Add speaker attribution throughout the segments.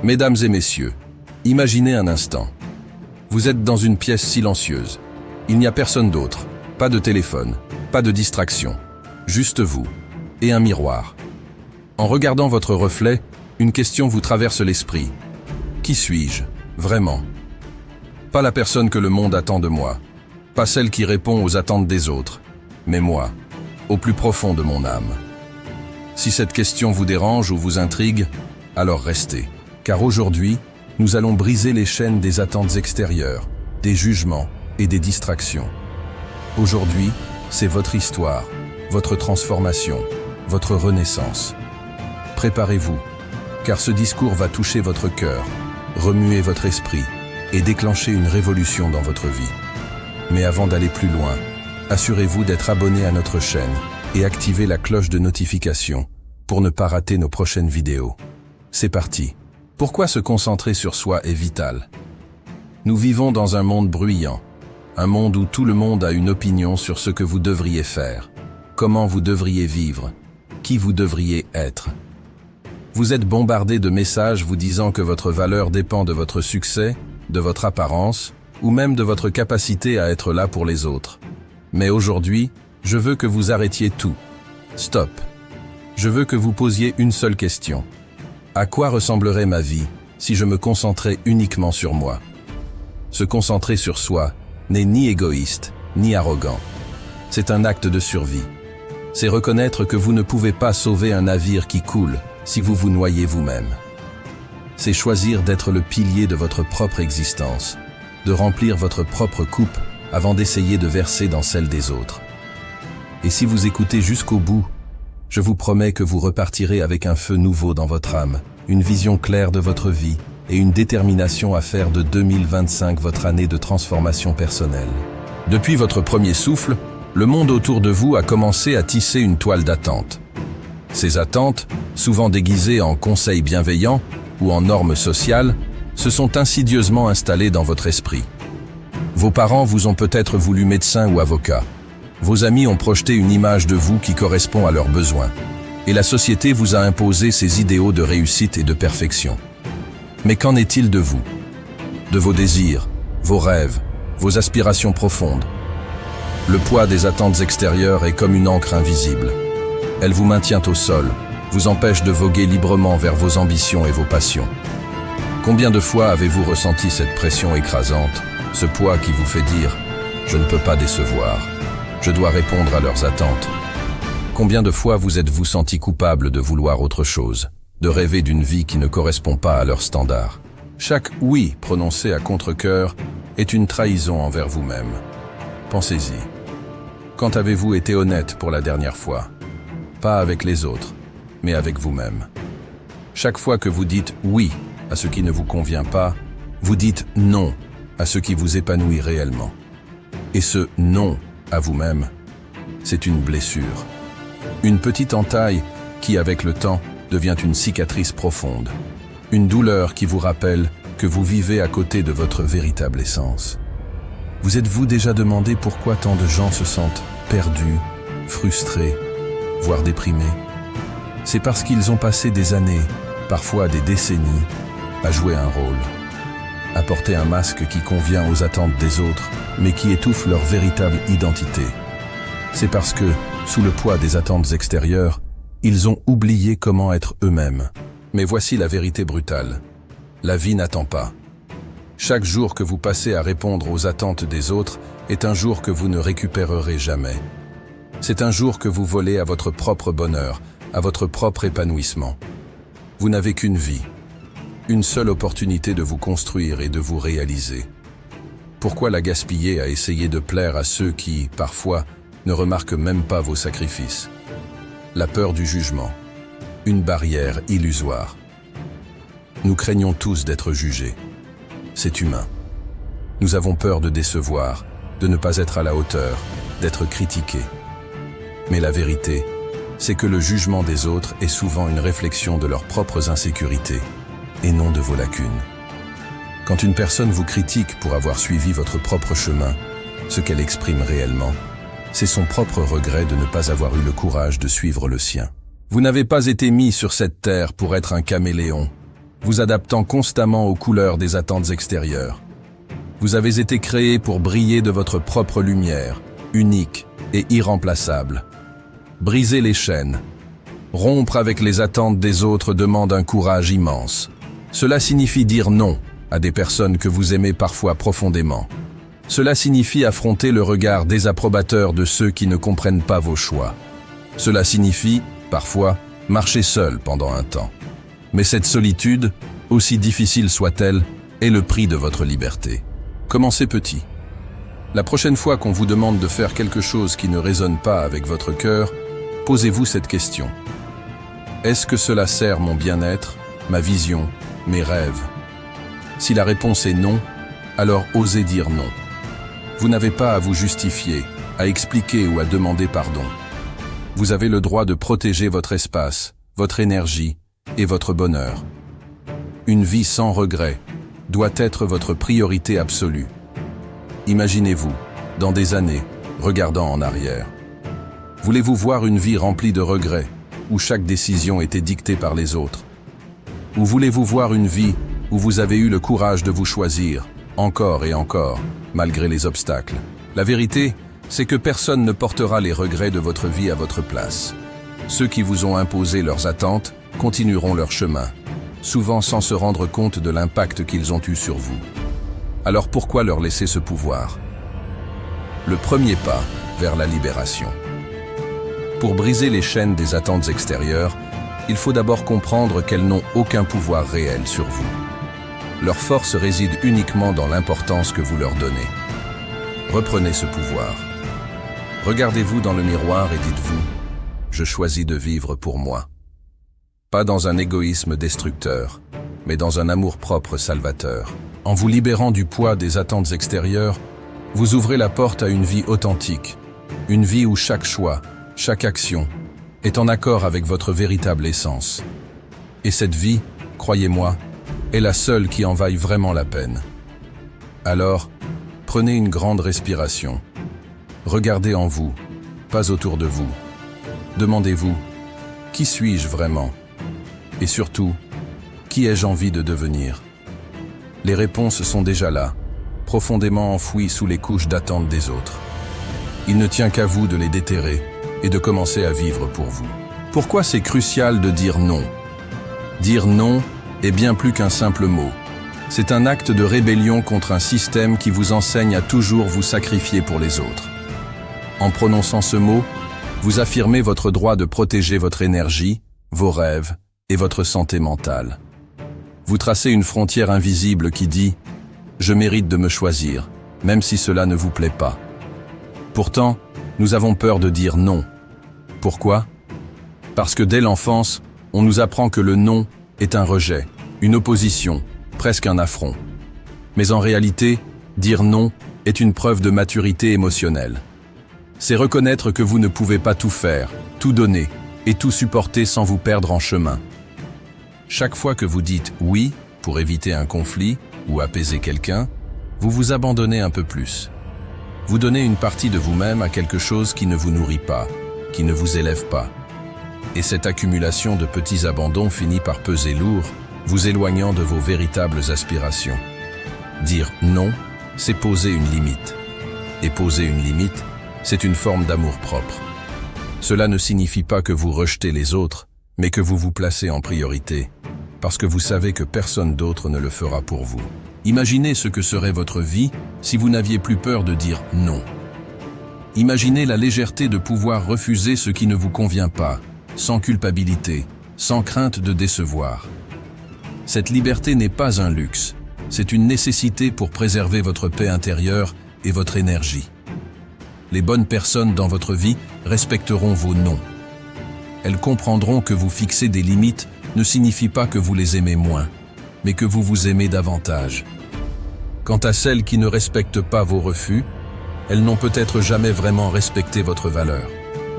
Speaker 1: Mesdames et messieurs, imaginez un instant. Vous êtes dans une pièce silencieuse. Il n'y a personne d'autre, pas de téléphone, pas de distraction, juste vous et un miroir. En regardant votre reflet, une question vous traverse l'esprit. Qui suis-je, vraiment? Pas la personne que le monde attend de moi, pas celle qui répond aux attentes des autres, mais moi, au plus profond de mon âme. Si cette question vous dérange ou vous intrigue, alors restez, car aujourd'hui, nous allons briser les chaînes des attentes extérieures, des jugements et des distractions. Aujourd'hui, c'est votre histoire, votre transformation, votre renaissance. Préparez-vous, car ce discours va toucher votre cœur, remuer votre esprit et déclencher une révolution dans votre vie. Mais avant d'aller plus loin, assurez-vous d'être abonné à notre chaîne et activez la cloche de notification pour ne pas rater nos prochaines vidéos. C'est parti. Pourquoi se concentrer sur soi est vital? Nous vivons dans un monde bruyant, un monde où tout le monde a une opinion sur ce que vous devriez faire, comment vous devriez vivre, qui vous devriez être. Vous êtes bombardé de messages vous disant que votre valeur dépend de votre succès, de votre apparence, ou même de votre capacité à être là pour les autres. Mais aujourd'hui, je veux que vous arrêtiez tout. Stop. Je veux que vous posiez une seule question. À quoi ressemblerait ma vie si je me concentrais uniquement sur moi? Se concentrer sur soi n'est ni égoïste, ni arrogant. C'est un acte de survie. C'est reconnaître que vous ne pouvez pas sauver un navire qui coule si vous vous noyez vous-même. C'est choisir d'être le pilier de votre propre existence, de remplir votre propre coupe avant d'essayer de verser dans celle des autres. Et si vous écoutez jusqu'au bout, je vous promets que vous repartirez avec un feu nouveau dans votre âme, une vision claire de votre vie et une détermination à faire de 2025 votre année de transformation personnelle. Depuis votre premier souffle, le monde autour de vous a commencé à tisser une toile d'attente. Ces attentes, souvent déguisées en conseils bienveillants ou en normes sociales, se sont insidieusement installées dans votre esprit. Vos parents vous ont peut-être voulu médecin ou avocat. Vos amis ont projeté une image de vous qui correspond à leurs besoins. Et la société vous a imposé ses idéaux de réussite et de perfection. Mais qu'en est-il de vous? De vos désirs, vos rêves, vos aspirations profondes? Le poids des attentes extérieures est comme une encre invisible. Elle vous maintient au sol, vous empêche de voguer librement vers vos ambitions et vos passions. Combien de fois avez-vous ressenti cette pression écrasante, ce poids qui vous fait dire « Je ne peux pas décevoir, je dois répondre à leurs attentes ». Combien de fois vous êtes-vous senti coupable de vouloir autre chose, de rêver d'une vie qui ne correspond pas à leurs standards? Chaque « oui » prononcé à contre-cœur est une trahison envers vous-même. Pensez-y. Quand avez-vous été honnête pour la dernière fois? Pas avec les autres, mais avec vous-même. Chaque fois que vous dites « oui » à ce qui ne vous convient pas, vous dites « non » à ce qui vous épanouit réellement. Et ce « non » à vous-même, c'est une blessure. Une petite entaille qui, avec le temps, devient une cicatrice profonde. Une douleur qui vous rappelle que vous vivez à côté de votre véritable essence. Vous êtes-vous déjà demandé pourquoi tant de gens se sentent perdus, frustrés, voire déprimés? C'est parce qu'ils ont passé des années, parfois des décennies, à jouer un rôle. À porter un masque qui convient aux attentes des autres, mais qui étouffe leur véritable identité. C'est parce que, sous le poids des attentes extérieures, ils ont oublié comment être eux-mêmes. Mais voici la vérité brutale. La vie n'attend pas. Chaque jour que vous passez à répondre aux attentes des autres est un jour que vous ne récupérerez jamais. C'est un jour que vous volez à votre propre bonheur, à votre propre épanouissement. Vous n'avez qu'une vie, une seule opportunité de vous construire et de vous réaliser. Pourquoi la gaspiller à essayer de plaire à ceux qui, parfois, ne remarquent même pas vos sacrifices? La peur du jugement, une barrière illusoire. Nous craignons tous d'être jugés. C'est humain. Nous avons peur de décevoir, de ne pas être à la hauteur, d'être critiqués. Mais la vérité, c'est que le jugement des autres est souvent une réflexion de leurs propres insécurités, et non de vos lacunes. Quand une personne vous critique pour avoir suivi votre propre chemin, ce qu'elle exprime réellement, c'est son propre regret de ne pas avoir eu le courage de suivre le sien. Vous n'avez pas été mis sur cette terre pour être un caméléon. vous adaptant constamment aux couleurs des attentes extérieures. Vous avez été créé pour briller de votre propre lumière, unique et irremplaçable. Briser les chaînes, rompre avec les attentes des autres demande un courage immense. Cela signifie dire non à des personnes que vous aimez parfois profondément. Cela signifie affronter le regard désapprobateur de ceux qui ne comprennent pas vos choix. Cela signifie, parfois, marcher seul pendant un temps. Mais cette solitude, aussi difficile soit-elle, est le prix de votre liberté. Commencez petit. La prochaine fois qu'on vous demande de faire quelque chose qui ne résonne pas avec votre cœur, posez-vous cette question. Est-ce que cela sert mon bien-être, ma vision, mes rêves? Si la réponse est non, alors osez dire non. Vous n'avez pas à vous justifier, à expliquer ou à demander pardon. Vous avez le droit de protéger votre espace, votre énergie et votre bonheur. Une vie sans regret doit être votre priorité absolue. Imaginez-vous, dans des années, regardant en arrière. Voulez-vous voir une vie remplie de regrets, où chaque décision était dictée par les autres? Ou voulez-vous voir une vie où vous avez eu le courage de vous choisir, encore et encore, malgré les obstacles? La vérité, c'est que personne ne portera les regrets de votre vie à votre place. Ceux qui vous ont imposé leurs attentes continueront leur chemin, souvent sans se rendre compte de l'impact qu'ils ont eu sur vous. Alors pourquoi leur laisser ce pouvoir? Le premier pas vers la libération. Pour briser les chaînes des attentes extérieures, il faut d'abord comprendre qu'elles n'ont aucun pouvoir réel sur vous. Leur force réside uniquement dans l'importance que vous leur donnez. Reprenez ce pouvoir. Regardez-vous dans le miroir et dites-vous « Je choisis de vivre pour moi ». Pas dans un égoïsme destructeur, mais dans un amour-propre salvateur. En vous libérant du poids des attentes extérieures, vous ouvrez la porte à une vie authentique, une vie où chaque choix, chaque action, est en accord avec votre véritable essence. Et cette vie, croyez-moi, est la seule qui en vaille vraiment la peine. Alors, prenez une grande respiration. Regardez en vous, pas autour de vous. Demandez-vous, qui suis-je vraiment? Et surtout, qui ai-je envie de devenir? Les réponses sont déjà là, profondément enfouies sous les couches d'attente des autres. Il ne tient qu'à vous de les déterrer et de commencer à vivre pour vous. Pourquoi c'est crucial de dire non? Dire non est bien plus qu'un simple mot. C'est un acte de rébellion contre un système qui vous enseigne à toujours vous sacrifier pour les autres. En prononçant ce mot, vous affirmez votre droit de protéger votre énergie, vos rêves et votre santé mentale. Vous tracez une frontière invisible qui dit « Je mérite de me choisir, même si cela ne vous plaît pas ». Pourtant, nous avons peur de dire non. Pourquoi? Parce que dès l'enfance, on nous apprend que le non est un rejet, une opposition, presque un affront. Mais en réalité, dire non est une preuve de maturité émotionnelle. C'est reconnaître que vous ne pouvez pas tout faire, tout donner et tout supporter sans vous perdre en chemin. Chaque fois que vous dites « oui » pour éviter un conflit ou apaiser quelqu'un, vous vous abandonnez un peu plus. Vous donnez une partie de vous-même à quelque chose qui ne vous nourrit pas, qui ne vous élève pas. Et cette accumulation de petits abandons finit par peser lourd, vous éloignant de vos véritables aspirations. Dire non, c'est poser une limite. Et poser une limite, c'est une forme d'amour-propre. Cela ne signifie pas que vous rejetez les autres, mais que vous vous placez en priorité, parce que vous savez que personne d'autre ne le fera pour vous. Imaginez ce que serait votre vie si vous n'aviez plus peur de dire non. Imaginez la légèreté de pouvoir refuser ce qui ne vous convient pas, sans culpabilité, sans crainte de décevoir. Cette liberté n'est pas un luxe, c'est une nécessité pour préserver votre paix intérieure et votre énergie. Les bonnes personnes dans votre vie respecteront vos non. Elles comprendront que vous fixer des limites ne signifie pas que vous les aimez moins, mais que vous vous aimez davantage. Quant à celles qui ne respectent pas vos refus, elles n'ont peut-être jamais vraiment respecté votre valeur.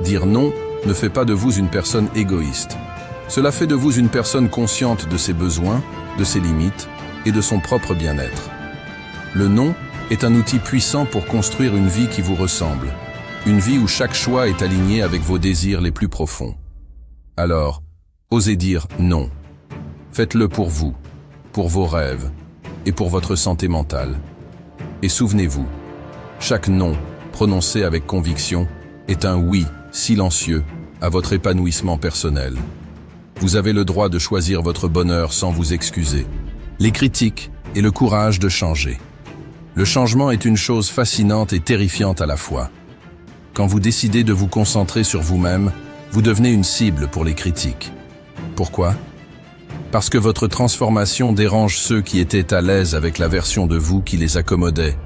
Speaker 1: Dire non ne fait pas de vous une personne égoïste. Cela fait de vous une personne consciente de ses besoins, de ses limites et de son propre bien-être. Le non est un outil puissant pour construire une vie qui vous ressemble, une vie où chaque choix est aligné avec vos désirs les plus profonds. Alors, osez dire non. Faites-le pour vous, pour vos rêves et pour votre santé mentale. Et souvenez-vous, chaque non prononcé avec conviction est un oui silencieux à votre épanouissement personnel. Vous avez le droit de choisir votre bonheur sans vous excuser. Les critiques et le courage de changer. Le changement est une chose fascinante et terrifiante à la fois. Quand vous décidez de vous concentrer sur vous-même, vous devenez une cible pour les critiques. Pourquoi? Parce que votre transformation dérange ceux qui étaient à l'aise avec la version de vous qui les accommodait,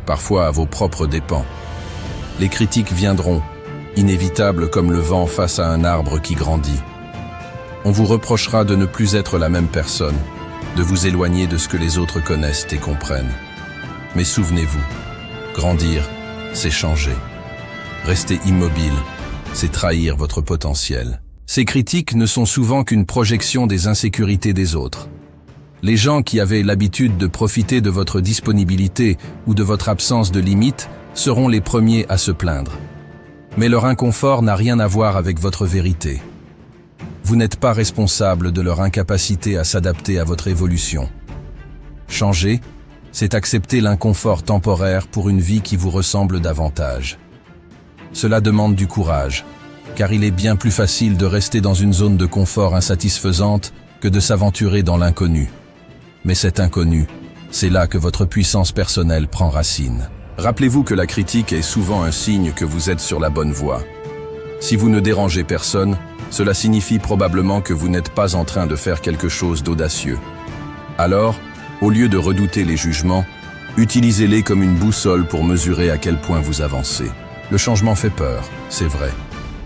Speaker 1: parfois à vos propres dépens. Les critiques viendront, inévitables comme le vent face à un arbre qui grandit. On vous reprochera de ne plus être la même personne, de vous éloigner de ce que les autres connaissent et comprennent. Mais souvenez-vous, grandir, c'est changer. Rester immobile, c'est trahir votre potentiel. Ces critiques ne sont souvent qu'une projection des insécurités des autres. Les gens qui avaient l'habitude de profiter de votre disponibilité ou de votre absence de limites seront les premiers à se plaindre. Mais leur inconfort n'a rien à voir avec votre vérité. Vous n'êtes pas responsable de leur incapacité à s'adapter à votre évolution. Changer, c'est accepter l'inconfort temporaire pour une vie qui vous ressemble davantage. Cela demande du courage, car il est bien plus facile de rester dans une zone de confort insatisfaisante que de s'aventurer dans l'inconnu. Mais cet inconnu, c'est là que votre puissance personnelle prend racine. Rappelez-vous que la critique est souvent un signe que vous êtes sur la bonne voie. Si vous ne dérangez personne, cela signifie probablement que vous n'êtes pas en train de faire quelque chose d'audacieux. Alors, au lieu de redouter les jugements, utilisez-les comme une boussole pour mesurer à quel point vous avancez. Le changement fait peur, c'est vrai,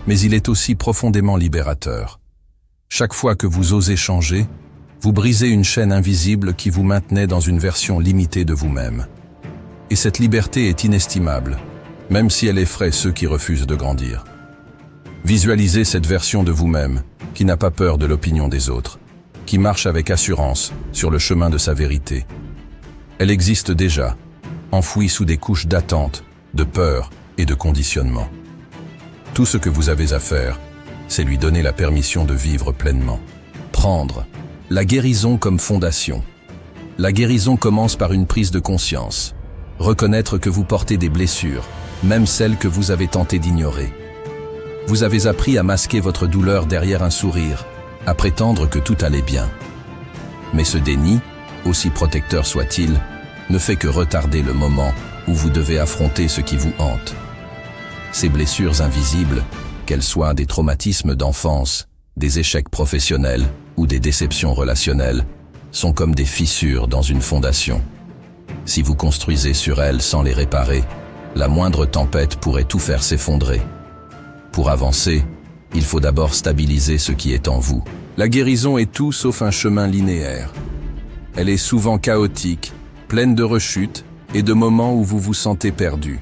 Speaker 1: mais il est aussi profondément libérateur. Chaque fois que vous osez changer, vous brisez une chaîne invisible qui vous maintenait dans une version limitée de vous-même. Et cette liberté est inestimable, même si elle effraie ceux qui refusent de grandir. Visualisez cette version de vous-même, qui n'a pas peur de l'opinion des autres, qui marche avec assurance sur le chemin de sa vérité. Elle existe déjà, enfouie sous des couches d'attente, de peur et de conditionnement. Tout ce que vous avez à faire, c'est lui donner la permission de vivre pleinement. Prendre la guérison comme fondation. La guérison commence par une prise de conscience. Reconnaître que vous portez des blessures, même celles que vous avez tenté d'ignorer. Vous avez appris à masquer votre douleur derrière un sourire, à prétendre que tout allait bien. Mais ce déni, aussi protecteur soit-il, ne fait que retarder le moment où vous devez affronter ce qui vous hante. Ces blessures invisibles, qu'elles soient des traumatismes d'enfance, des échecs professionnels ou des déceptions relationnelles, sont comme des fissures dans une fondation. Si vous construisez sur elles sans les réparer, la moindre tempête pourrait tout faire s'effondrer. Pour avancer, il faut d'abord stabiliser ce qui est en vous. La guérison est tout sauf un chemin linéaire. Elle est souvent chaotique, pleine de rechutes et de moments où vous vous sentez perdu.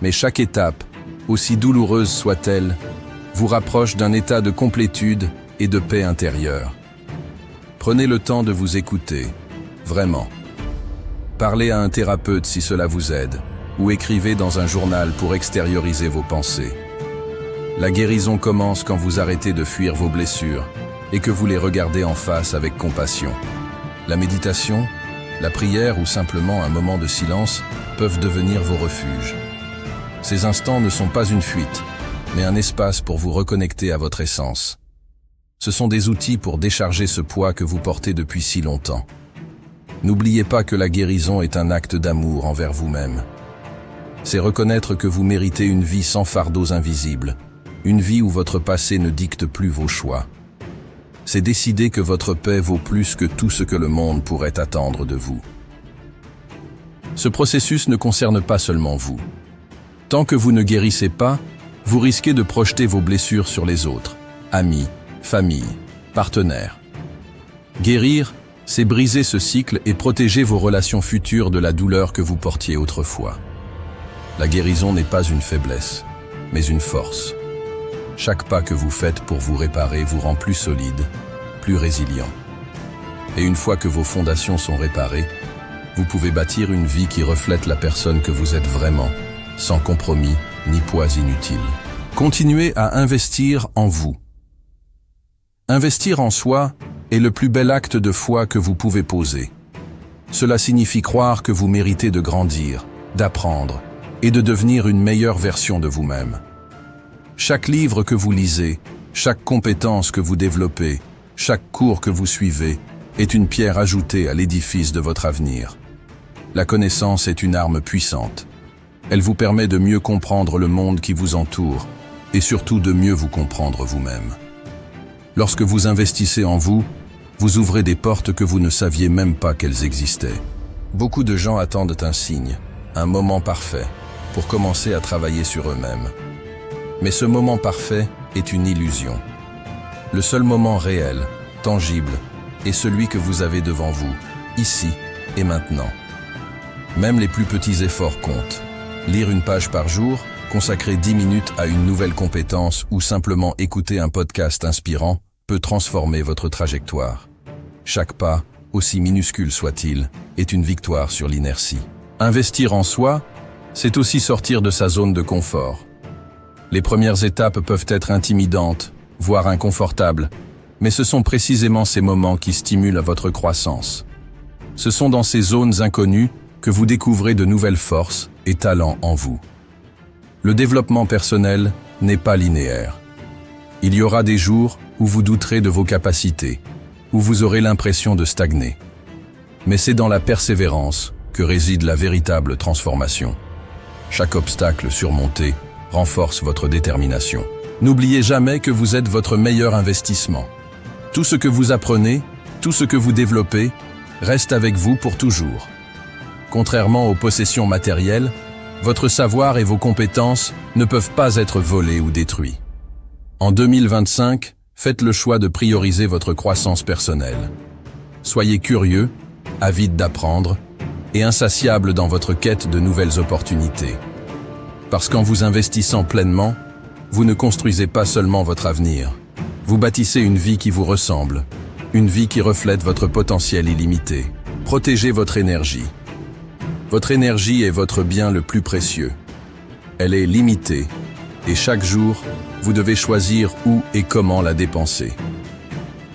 Speaker 1: Mais chaque étape, aussi douloureuse soit-elle, vous rapproche d'un état de complétude et de paix intérieure. Prenez le temps de vous écouter, vraiment. Parlez à un thérapeute si cela vous aide, ou écrivez dans un journal pour extérioriser vos pensées. La guérison commence quand vous arrêtez de fuir vos blessures et que vous les regardez en face avec compassion. La méditation, la prière ou simplement un moment de silence peuvent devenir vos refuges. Ces instants ne sont pas une fuite, mais un espace pour vous reconnecter à votre essence. Ce sont des outils pour décharger ce poids que vous portez depuis si longtemps. N'oubliez pas que la guérison est un acte d'amour envers vous-même. C'est reconnaître que vous méritez une vie sans fardeaux invisibles, une vie où votre passé ne dicte plus vos choix. C'est décider que votre paix vaut plus que tout ce que le monde pourrait attendre de vous. Ce processus ne concerne pas seulement vous. Tant que vous ne guérissez pas, vous risquez de projeter vos blessures sur les autres, amis, famille, partenaires. Guérir, c'est briser ce cycle et protéger vos relations futures de la douleur que vous portiez autrefois. La guérison n'est pas une faiblesse, mais une force. Chaque pas que vous faites pour vous réparer vous rend plus solide, plus résilient. Et une fois que vos fondations sont réparées, vous pouvez bâtir une vie qui reflète la personne que vous êtes vraiment, sans compromis ni poids inutiles. Continuez à investir en vous. Investir en soi est le plus bel acte de foi que vous pouvez poser. Cela signifie croire que vous méritez de grandir, d'apprendre et de devenir une meilleure version de vous-même. Chaque livre que vous lisez, chaque compétence que vous développez, chaque cours que vous suivez est une pierre ajoutée à l'édifice de votre avenir. La connaissance est une arme puissante. Elle vous permet de mieux comprendre le monde qui vous entoure et surtout de mieux vous comprendre vous-même. Lorsque vous investissez en vous, vous ouvrez des portes que vous ne saviez même pas qu'elles existaient. Beaucoup de gens attendent un signe, un moment parfait, pour commencer à travailler sur eux-mêmes. Mais ce moment parfait est une illusion. Le seul moment réel, tangible, est celui que vous avez devant vous, ici et maintenant. Même les plus petits efforts comptent. Lire une page par jour, consacrer 10 minutes à une nouvelle compétence ou simplement écouter un podcast inspirant peut transformer votre trajectoire. Chaque pas, aussi minuscule soit-il, est une victoire sur l'inertie. Investir en soi, c'est aussi sortir de sa zone de confort. Les premières étapes peuvent être intimidantes, voire inconfortables, mais ce sont précisément ces moments qui stimulent votre croissance. Ce sont dans ces zones inconnues que vous découvrez de nouvelles forces et talents en vous. Le développement personnel n'est pas linéaire. Il y aura des jours où vous douterez de vos capacités, où vous aurez l'impression de stagner. Mais c'est dans la persévérance que réside la véritable transformation. Chaque obstacle surmonté renforce votre détermination. N'oubliez jamais que vous êtes votre meilleur investissement. Tout ce que vous apprenez, tout ce que vous développez, reste avec vous pour toujours. Contrairement aux possessions matérielles, votre savoir et vos compétences ne peuvent pas être volés ou détruits. En 2025, faites le choix de prioriser votre croissance personnelle. Soyez curieux, avide d'apprendre et insatiable dans votre quête de nouvelles opportunités. Parce qu'en vous investissant pleinement, vous ne construisez pas seulement votre avenir, vous bâtissez une vie qui vous ressemble, une vie qui reflète votre potentiel illimité. Protégez votre énergie. Votre énergie est votre bien le plus précieux. Elle est limitée et chaque jour, vous devez choisir où et comment la dépenser.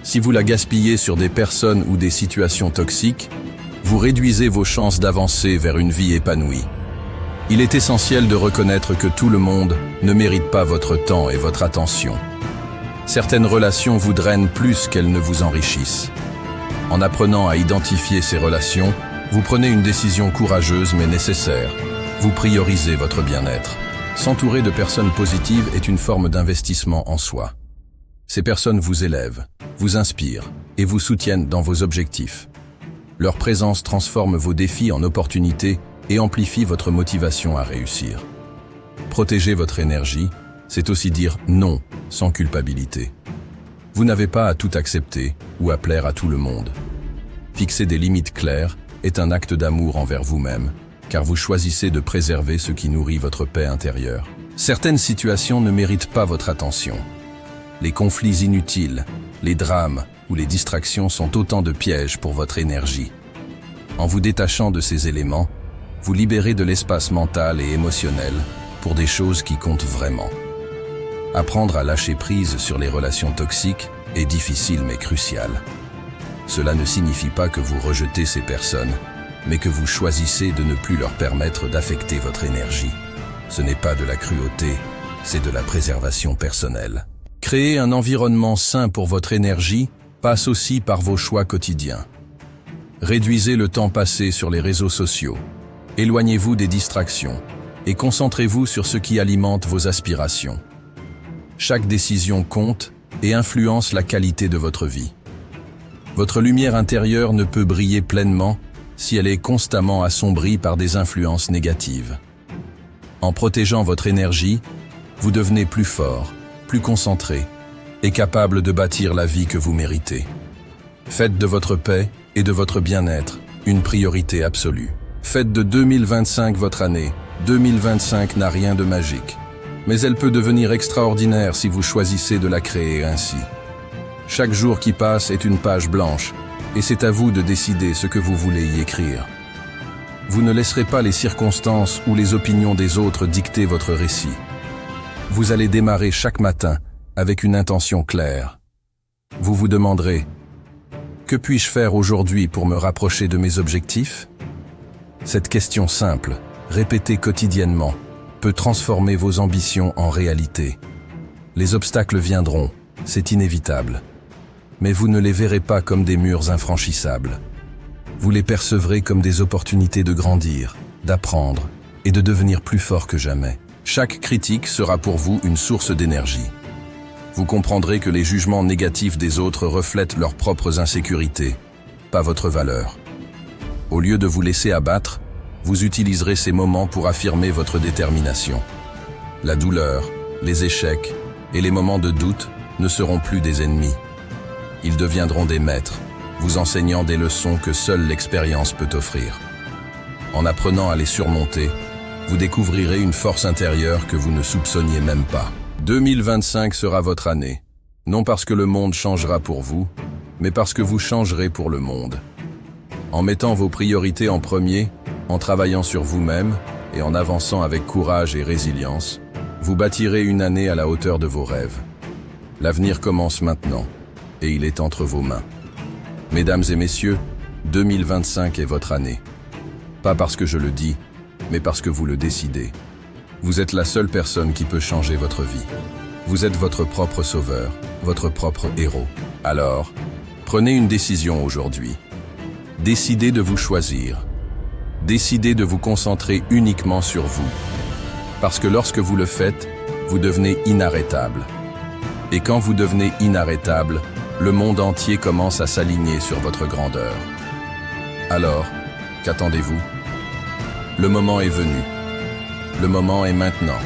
Speaker 1: Si vous la gaspillez sur des personnes ou des situations toxiques, vous réduisez vos chances d'avancer vers une vie épanouie. Il est essentiel de reconnaître que tout le monde ne mérite pas votre temps et votre attention. Certaines relations vous drainent plus qu'elles ne vous enrichissent. En apprenant à identifier ces relations, vous prenez une décision courageuse mais nécessaire. Vous priorisez votre bien-être. S'entourer de personnes positives est une forme d'investissement en soi. Ces personnes vous élèvent, vous inspirent et vous soutiennent dans vos objectifs. Leur présence transforme vos défis en opportunités et amplifie votre motivation à réussir. Protéger votre énergie, c'est aussi dire non sans culpabilité. Vous n'avez pas à tout accepter ou à plaire à tout le monde. Fixer des limites claires est un acte d'amour envers vous-même, car vous choisissez de préserver ce qui nourrit votre paix intérieure. Certaines situations ne méritent pas votre attention. Les conflits inutiles, les drames ou les distractions sont autant de pièges pour votre énergie. En vous détachant de ces éléments, vous libérez de l'espace mental et émotionnel pour des choses qui comptent vraiment. Apprendre à lâcher prise sur les relations toxiques est difficile mais crucial. Cela ne signifie pas que vous rejetez ces personnes, mais que vous choisissez de ne plus leur permettre d'affecter votre énergie. Ce n'est pas de la cruauté, c'est de la préservation personnelle. Créer un environnement sain pour votre énergie passe aussi par vos choix quotidiens. Réduisez le temps passé sur les réseaux sociaux. Éloignez-vous des distractions et concentrez-vous sur ce qui alimente vos aspirations. Chaque décision compte et influence la qualité de votre vie. Votre lumière intérieure ne peut briller pleinement si elle est constamment assombrie par des influences négatives. En protégeant votre énergie, vous devenez plus fort, plus concentré et capable de bâtir la vie que vous méritez. Faites de votre paix et de votre bien-être une priorité absolue. Faites de 2025 votre année. 2025 n'a rien de magique, mais elle peut devenir extraordinaire si vous choisissez de la créer ainsi. Chaque jour qui passe est une page blanche, et c'est à vous de décider ce que vous voulez y écrire. Vous ne laisserez pas les circonstances ou les opinions des autres dicter votre récit. Vous allez démarrer chaque matin avec une intention claire. Vous vous demanderez, Que puis-je faire aujourd'hui pour me rapprocher de mes objectifs? Cette question simple, répétée quotidiennement, peut transformer vos ambitions en réalité. Les obstacles viendront, c'est inévitable. Mais vous ne les verrez pas comme des murs infranchissables. Vous les percevrez comme des opportunités de grandir, d'apprendre et de devenir plus fort que jamais. Chaque critique sera pour vous une source d'énergie. Vous comprendrez que les jugements négatifs des autres reflètent leurs propres insécurités, pas votre valeur. Au lieu de vous laisser abattre, vous utiliserez ces moments pour affirmer votre détermination. La douleur, les échecs et les moments de doute ne seront plus des ennemis. Ils deviendront des maîtres, vous enseignant des leçons que seule l'expérience peut offrir. En apprenant à les surmonter, vous découvrirez une force intérieure que vous ne soupçonniez même pas. 2025 sera votre année, non parce que le monde changera pour vous, mais parce que vous changerez pour le monde. En mettant vos priorités en premier, en travaillant sur vous-même et en avançant avec courage et résilience, vous bâtirez une année à la hauteur de vos rêves. L'avenir commence maintenant, et il est entre vos mains. Mesdames et messieurs, 2025 est votre année. Pas parce que je le dis, mais parce que vous le décidez. Vous êtes la seule personne qui peut changer votre vie. Vous êtes votre propre sauveur, votre propre héros. Alors, prenez une décision aujourd'hui. Décidez de vous choisir. Décidez de vous concentrer uniquement sur vous. Parce que lorsque vous le faites, vous devenez inarrêtable. Et quand vous devenez inarrêtable, le monde entier commence à s'aligner sur votre grandeur. Alors, qu'attendez-vous? Le moment est venu. Le moment est maintenant.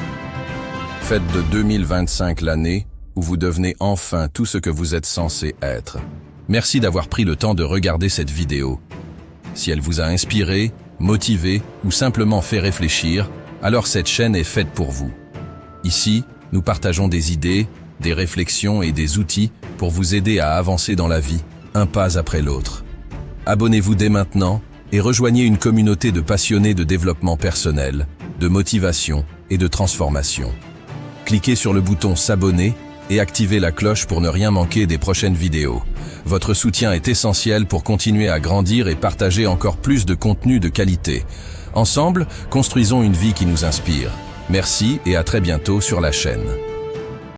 Speaker 1: Faites de 2025 l'année où vous devenez enfin tout ce que vous êtes censé être. Merci d'avoir pris le temps de regarder cette vidéo. Si elle vous a inspiré, motivé ou simplement fait réfléchir, alors cette chaîne est faite pour vous. Ici, nous partageons des idées, des réflexions et des outils pour vous aider à avancer dans la vie, un pas après l'autre. Abonnez-vous dès maintenant et rejoignez une communauté de passionnés de développement personnel, de motivation et de transformation. Cliquez sur le bouton s'abonner et activez la cloche pour ne rien manquer des prochaines vidéos. Votre soutien est essentiel pour continuer à grandir et partager encore plus de contenu de qualité. Ensemble, construisons une vie qui nous inspire. Merci et à très bientôt sur la chaîne.